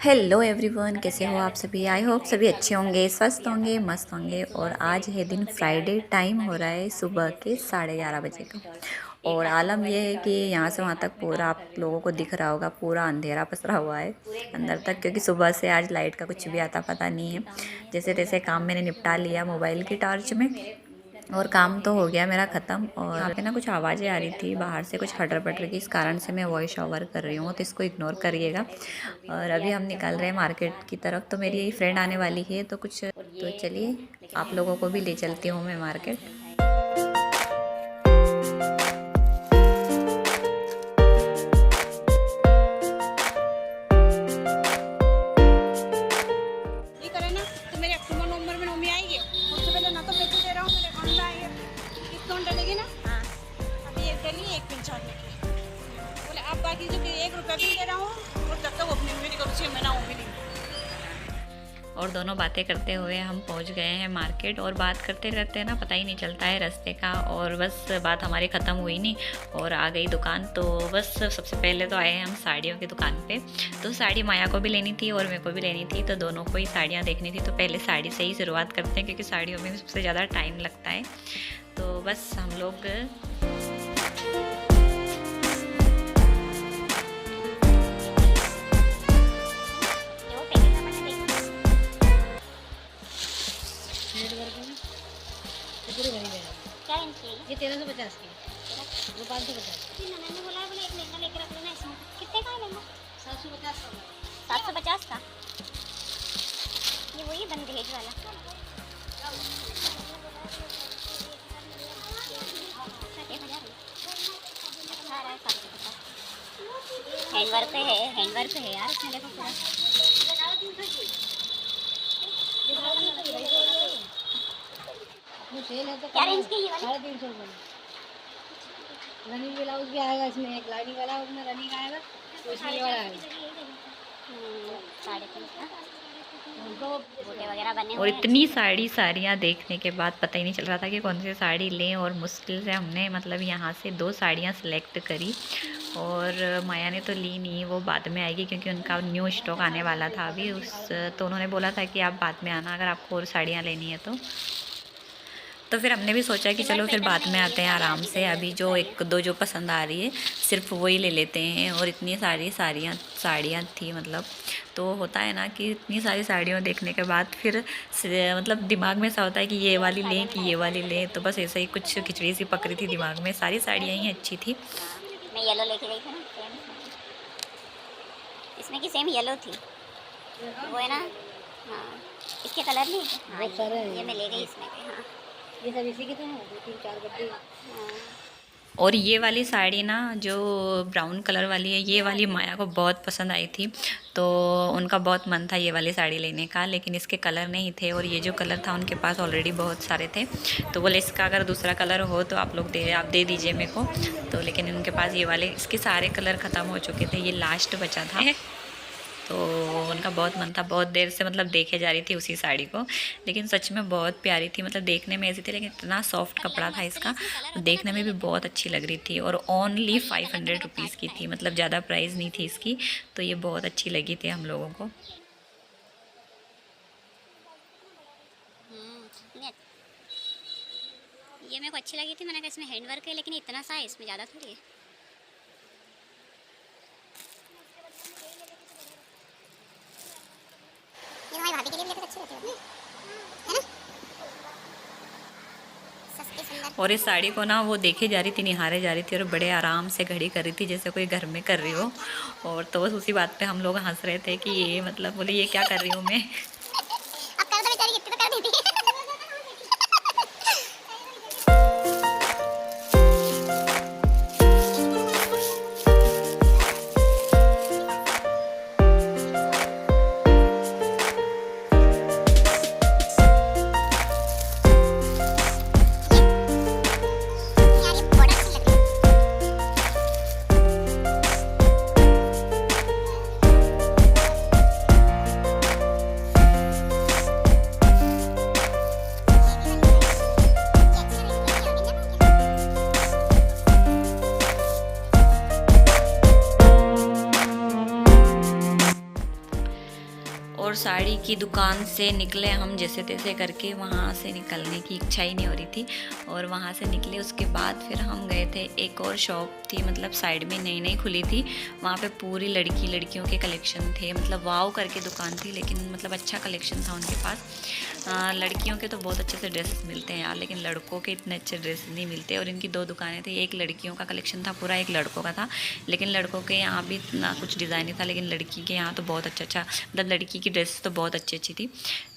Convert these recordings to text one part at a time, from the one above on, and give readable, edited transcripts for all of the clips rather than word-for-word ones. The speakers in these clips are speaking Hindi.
हेलो एवरीवन, कैसे हो आप सभी। आई होप सभी अच्छे होंगे, स्वस्थ होंगे, मस्त होंगे। और आज है दिन फ्राइडे, टाइम हो रहा है सुबह के 11:30 बजे का। और आलम यह है कि यहाँ से वहाँ तक पूरा आप लोगों को दिख रहा होगा, पूरा अंधेरा पसरा हुआ है अंदर तक, क्योंकि सुबह से आज लाइट का कुछ भी आता पता नहीं है। जैसे तैसे काम मैंने निपटा लिया मोबाइल की टॉर्च में, और काम तो हो गया मेरा ख़त्म। और यहाँ पे ना कुछ आवाज़ें आ रही थी बाहर से, कुछ खटर पटर की, इस कारण से मैं वॉइस ओवर कर रही हूँ, तो इसको इग्नोर करिएगा। और अभी हम निकल रहे हैं मार्केट की तरफ, तो मेरी फ्रेंड आने वाली है, तो चलिए आप लोगों को भी ले चलती हूँ मैं मार्केट। बोले आप बाकी जो 1 रुपया भी दे रहा हूँ और तब तक अपनी मेरी करो 6 महीना हो भी नहीं। और दोनों बातें करते हुए हम पहुंच गए हैं मार्केट। और बात करते करते ना पता ही नहीं चलता है रास्ते का, और बस बात हमारी ख़त्म हुई नहीं और आ गई दुकान। तो बस सबसे पहले तो आए हैं हम साड़ियों की दुकान पे। तो साड़ी माया को भी लेनी थी और मेरे को भी लेनी थी, तो दोनों को ही साड़ियाँ देखनी थी। तो पहले साड़ी से ही शुरुआत करते हैं, क्योंकि साड़ियों में सबसे ज़्यादा टाइम लगता है। तो बस हम लोग क्या इंच की? ये 1350 की, वो 550। मैंने बोला बोले एक लहंगा लेकर रख लेना इसमें। कितने का है लहंगा? 750 का। 750 का? ये वही बंदेज वाला। हैंडवर्क है, हैंडवर्क है यार इसमें, देखो पूरा। क्या रेंज की ये वाली? 350 रुपये। रनिंग ब्लाउज भी आएगा इसमें, एक लाइनिंग वाला उसमें रनिंग आएगा, तो इसमें ये वाला आएगा 350। बूटे वगैरह बने और इतनी साड़ियाँ देखने के बाद पता ही नहीं चल रहा था कि कौन सी साड़ी लें। और मुश्किल से हमने मतलब यहाँ से 2 साड़ियाँ सेलेक्ट करी, और माया ने तो ली नहीं, वो बाद में आएगी क्योंकि उनका न्यू स्टॉक आने वाला था अभी तो उन्होंने बोला था कि आप बाद में आना अगर आपको और साड़ियाँ लेनी है तो फिर हमने भी सोचा कि चलो फिर बाद में आते हैं आराम से। अभी जो 1-2 जो पसंद आ रही है सिर्फ वही ले लेते हैं। और इतनी सारी साड़ियाँ थी, मतलब तो होता है ना कि इतनी सारी साड़ियों देखने के बाद फिर मतलब दिमाग में ऐसा होता है कि ये वाली लें कि ये वाली लें। तो बस ऐसे ही कुछ खिचड़ी सी पक रही थी दिमाग में। सारी साड़ियाँ ही अच्छी थी। मैं येलो लेके गई थी ना, सेम इसमें की सेम येलो थी, वो है ना। हाँ, इसके कलर नहीं है। ये मैं ले गई इसमें के। हाँ, ये सब इसी के थे, 2-3-4 गड्ढे। और ये वाली साड़ी ना जो ब्राउन कलर वाली है, ये वाली माया को बहुत पसंद आई थी, तो उनका बहुत मन था ये वाली साड़ी लेने का, लेकिन इसके कलर नहीं थे। और ये जो कलर था उनके पास ऑलरेडी बहुत सारे थे, तो बोले इसका अगर दूसरा कलर हो तो आप दे दीजिए मेरे को। तो लेकिन उनके पास ये वाले, इसके सारे कलर ख़त्म हो चुके थे, ये लास्ट बचा था। तो उनका बहुत मन था, बहुत देर से मतलब देखे जा रही थी उसी साड़ी को। लेकिन सच में बहुत प्यारी थी, मतलब देखने में ऐसी थी, लेकिन इतना सॉफ्ट कपड़ा था इसका, देखने में भी बहुत अच्छी लग रही थी। और ओनली 500 रुपीज़ की थी, मतलब ज़्यादा प्राइस नहीं थी इसकी। तो ये बहुत अच्छी लगी थी हम लोगों को। ये मेरे को अच्छी लगी थी। मैंने कहा इसमें हैंडवर्क है, लेकिन इतना सा है, इसमें ज़्यादा थोड़ी है। ये हमारी भाभी के लिए भी अच्छी रहती है ना, सस्ती सुंदर। और इस साड़ी को ना वो देखे जा रही थी, निहारे जा रही थी, और बड़े आराम से घड़ी कर रही थी जैसे कोई घर में कर रही हो। और तो बस उसी बात पे हम लोग हंस रहे थे कि ये मतलब बोले ये क्या कर रही हूँ मैं। अब कर दो बेचारी, कितनी तो कर देती है। और साड़ी की दुकान से निकले हम जैसे तैसे करके, वहाँ से निकलने की इच्छा ही नहीं हो रही थी। और वहाँ से निकले उसके बाद फिर हम गए थे, एक और शॉप थी, मतलब साइड में नई नई खुली थी, वहाँ पे पूरी लड़कियों के कलेक्शन थे, मतलब वाव करके दुकान थी, लेकिन मतलब अच्छा कलेक्शन था उनके पास। लड़कियों के तो बहुत अच्छे से ड्रेसेस मिलते हैं यार, लेकिन लड़कों के इतने अच्छे ड्रेस नहीं मिलते। और इनकी दो दुकानें थी, एक लड़कियों का कलेक्शन था पूरा, एक लड़कों का था। लेकिन लड़कों के यहाँ भी इतना कुछ डिज़ाइन नहीं था, लेकिन लड़की के यहाँ तो बहुत अच्छा मतलब लड़की की ड्रेस तो बहुत अच्छी थी।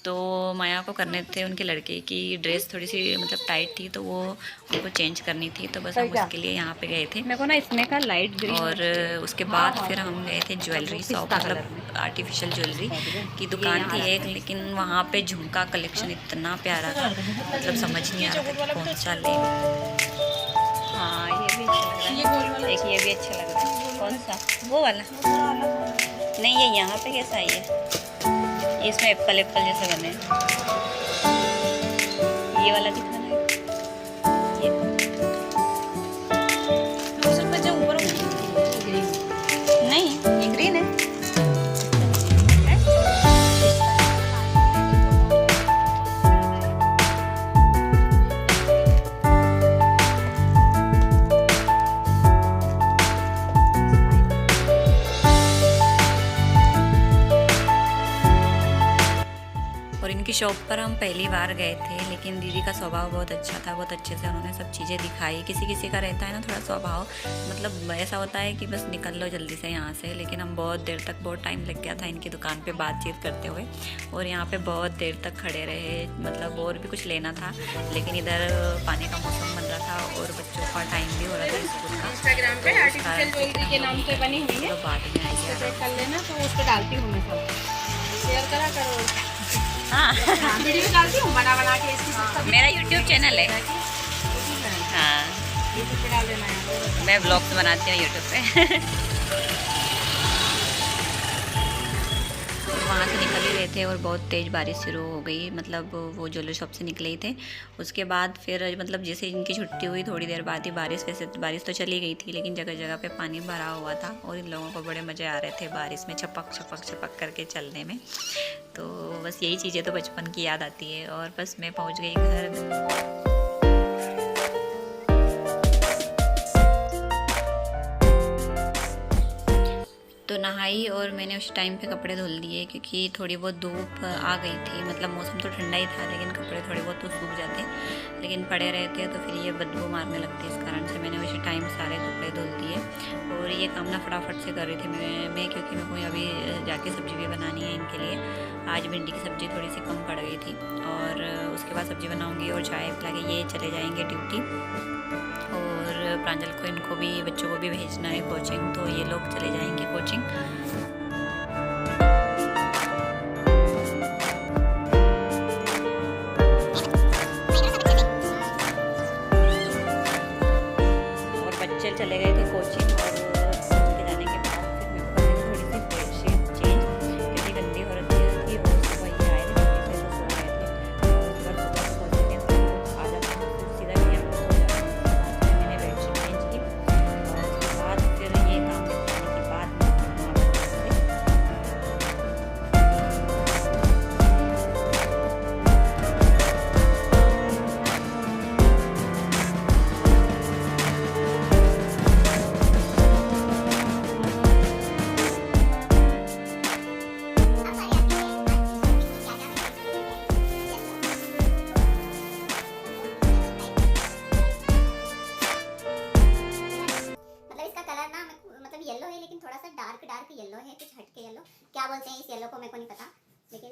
तो माया को करने थे उनके लड़के की ड्रेस थोड़ी सी मतलब टाइट थी, तो वो उनको चेंज करनी थी, तो बस हम उसके लिए यहाँ पे गए थे। मेरे को ना इसमें का लाइट ग्रीन और उसके बाद फिर हम गए थे ज्वेलरी शॉप, मतलब आर्टिफिशियल ज्वेलरी की दुकान थी एक, लेकिन वहाँ पे झुमका कलेक्शन इतना प्यारा था, मतलब समझ नहीं आ रहा था कौन सा ले। हाँ ये भी अच्छा लग रहा है, एक ये भी अच्छा लग रहा है। कौन सा? वो वाला नहीं, ये यहाँ पे कैसा है ये इसमें एप्पल जैसे बने हैं। ये वाला दिखाना है, ये नहीं, ये ग्रीन है। और इनकी शॉप पर हम पहली बार गए थे, लेकिन दीदी का स्वभाव बहुत अच्छा था, बहुत अच्छे से उन्होंने सब चीज़ें दिखाई। किसी किसी का रहता है ना थोड़ा स्वभाव, मतलब ऐसा होता है कि बस निकल लो जल्दी से यहाँ से, लेकिन हम बहुत देर तक, बहुत टाइम लग गया था इनकी दुकान पे बातचीत करते हुए, और यहाँ पे बहुत देर तक खड़े रहे, मतलब और भी कुछ लेना था, लेकिन इधर पानी का मौसम बन रहा था और बच्चों का टाइम भी हो रहा था स्कूल का। इंस्टाग्राम पे आर्टिफिशियल ज्वेलरी के नाम से बनी हुई है, तो बाद में आई तो चेक कर लेना, तो उस पर डालती हूँ मैं सब, शेयर करा करो। हाँ वीडियो डालती हूँ बना के इसकी, मेरा यूट्यूब चैनल है। हाँ यूट्यूब पे डाल देना है, मैं ब्लॉग्स बनाती हूँ यूट्यूब पे। वहाँ से निकल ही रहे थे और बहुत तेज़ बारिश शुरू हो गई, मतलब वो ज्वेलरी शॉप से निकले ही थे। उसके बाद फिर मतलब जैसे इनकी छुट्टी हुई थोड़ी देर बाद ही बारिश, वैसे बारिश तो चली गई थी, लेकिन जगह जगह पे पानी भरा हुआ था, और इन लोगों को बड़े मज़े आ रहे थे बारिश में छपक छपक छपक करके चलने में। तो बस यही चीज़ें तो बचपन की याद आती है। और बस मैं पहुँच गई घर। तो नहाई और मैंने उस टाइम पे कपड़े धुल दिए, क्योंकि थोड़ी बहुत धूप आ गई थी, मतलब मौसम तो ठंडा ही था, लेकिन कपड़े थोड़े बहुत तो सूख जाते, लेकिन पड़े रहते तो फिर ये बदबू मारने लगती, इस कारण से मैंने उसी टाइम सारे कपड़े धुल दिए। और ये काम ना फटाफट से कर रही थी मैं क्योंकि मेरे को अभी जाके सब्ज़ी भी बनानी है इनके लिए। आज भिंडी की सब्ज़ी थोड़ी सी कम पड़ गई थी, और उसके बाद सब्ज़ी बनाऊँगी और चाय पिला के ये चले जाएँगे ड्यूटी। और प्रांजल को, इनको भी, बच्चों को भी भेजना है कोचिंग, तो ये लोग चले जाएंगे कोचिंग। और बच्चे चले गए थे कोचिंग, और उनके जाने के बाद फिर मेरे को थोड़ी सी बेडशीट चेंज, क्योंकि गंदी हो रही थी, और सुबह ये आए थे तो सो गए थे, और सुबह सोचते थे तो आ जाते हैं, फिर सीधा भी हम सो जाते हैं। मैंने बेडशीट चेंज की, और उसके बाद फिर ये काम निपटाने के बाद येलो है, लेकिन थोड़ा सा डार्क येलो है, कुछ हटके येलो, क्या बोलते हैं इस येलो को मेरे को नहीं पता। लेकिन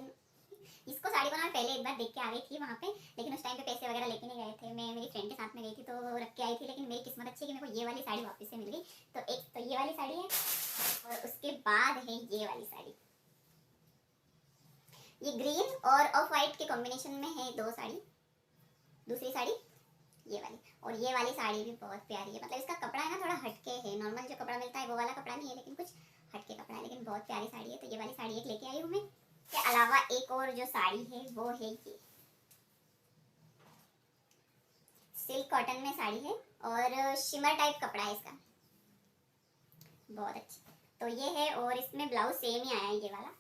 इसको साड़ी बनाने पहले एक बार देख के आ गई थी वहाँ पे, लेकिन उस टाइम पे पैसे वगैरह लेके नहीं गए थे, मैं मेरी फ्रेंड के साथ में गई थी तो रख के आई थी। लेकिन मेरी किस्मत अच्छी है कि मेरे को ये वाली साड़ी वापस से मिल गई। तो एक तो ये वाली साड़ी है, और उसके बाद है ये वाली साड़ी। ये ग्रीन और ऑफ वाइट के कॉम्बिनेशन में है दो साड़ी। दूसरी साड़ी ये वाली, और ये वाली साड़ी भी बहुत प्यारी है, मतलब इसका कपड़ा है ना थोड़ा हटके है, नॉर्मल जो कपड़ा मिलता है वो वाला कपड़ा नहीं है, लेकिन कुछ हटके कपड़ा है, लेकिन बहुत प्यारी साड़ी है। तो ये वाली साड़ी एक लेके आई हूँ मैं। इसके अलावा एक और जो साड़ी है वो है ये सिल्क कॉटन में साड़ी है, और शिमर टाइप कपड़ा है इसका, बहुत अच्छी। तो ये है, और इसमें ब्लाउज सेम ही आया है ये वाला,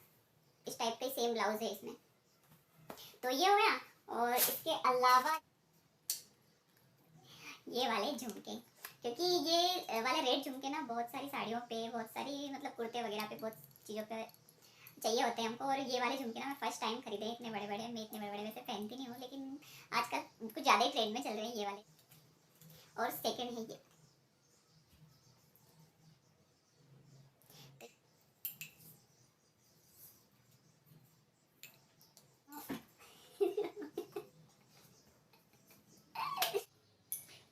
इस टाइप का सेम ब्लाउज है इसमें। तो ये हो गया। और इसके अलावा ये वाले झुमके, क्योंकि ये वाले रेड झुमके ना बहुत सारी साड़ियों पे, बहुत सारी मतलब कुर्ते वगैरह पे, बहुत चीज़ों पे चाहिए होते हैं हमको। और ये वाले झुमके ना मैं फर्स्ट टाइम खरीदे हैं, इतने बड़े बड़े। मैं इतने बड़े बड़े वैसे पहनती नहीं हूँ, लेकिन आजकल कुछ ज़्यादा ही ट्रेंड में चल रहे हैं ये वाले। और सेकंड है ये।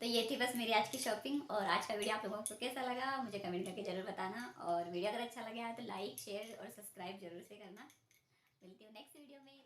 तो ये थी बस मेरी आज की शॉपिंग। और आज का वीडियो आप लोगों को कैसा लगा मुझे कमेंट करके ज़रूर बताना। और वीडियो अगर अच्छा लगा है तो लाइक, शेयर और सब्सक्राइब जरूर से करना। मिलती हूँ नेक्स्ट वीडियो में।